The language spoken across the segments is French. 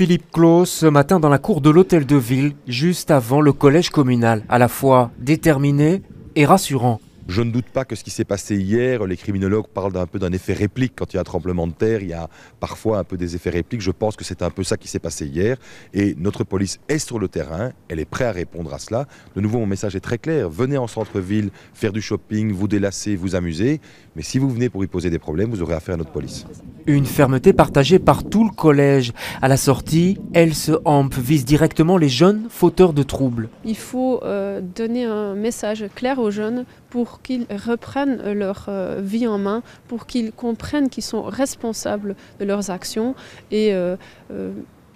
Philippe Claus, ce matin dans la cour de l'hôtel de ville, juste avant le collège communal, à la fois déterminé et rassurant. Je ne doute pas que ce qui s'est passé hier, les criminologues parlent d'un peu d'un effet réplique. Quand il y a un tremblement de terre, il y a parfois un peu des effets répliques. Je pense que c'est un peu ça qui s'est passé hier. Et notre police est sur le terrain, elle est prête à répondre à cela. De nouveau, mon message est très clair. Venez en centre-ville, faire du shopping, vous délasser, vous amuser. Mais si vous venez pour y poser des problèmes, vous aurez affaire à notre police. Une fermeté partagée par tout le collège. À la sortie, Else Hamp vise directement les jeunes fauteurs de troubles. Il faut donner un message clair aux jeunes pour qu'ils reprennent leur vie en main, pour qu'ils comprennent qu'ils sont responsables de leurs actions. Et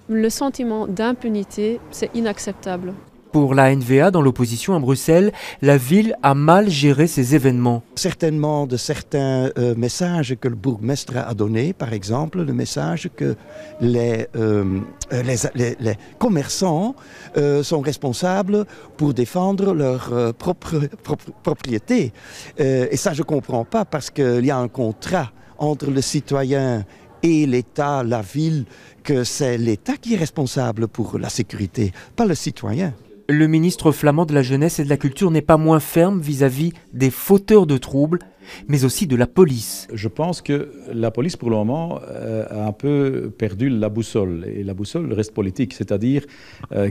le sentiment d'impunité, c'est inacceptable. Pour la NVA, dans l'opposition à Bruxelles, la ville a mal géré ces événements. Certainement de certains messages que le bourgmestre a donnés, par exemple le message que les commerçants sont responsables pour défendre leur propre propriété. Et ça je ne comprends pas parce qu'il y a un contrat entre le citoyen et l'État, la ville, que c'est l'État qui est responsable pour la sécurité, pas le citoyen. Le ministre flamand de la Jeunesse et de la Culture n'est pas moins ferme vis-à-vis des fauteurs de troubles, mais aussi de la police. Je pense que la police, pour le moment, a un peu perdu la boussole. Et la boussole reste politique, c'est-à-dire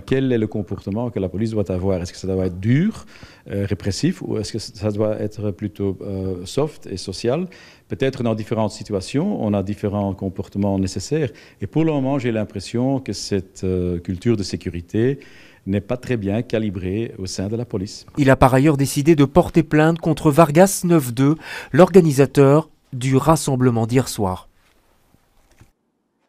quel est le comportement que la police doit avoir. Est-ce que ça doit être dur, répressif, ou est-ce que ça doit être plutôt soft et social? Peut-être dans différentes situations, on a différents comportements nécessaires. Et pour le moment, j'ai l'impression que cette culture de sécurité n'est pas très bien calibré au sein de la police. Il a par ailleurs décidé de porter plainte contre Vargas 9-2, l'organisateur du rassemblement d'hier soir.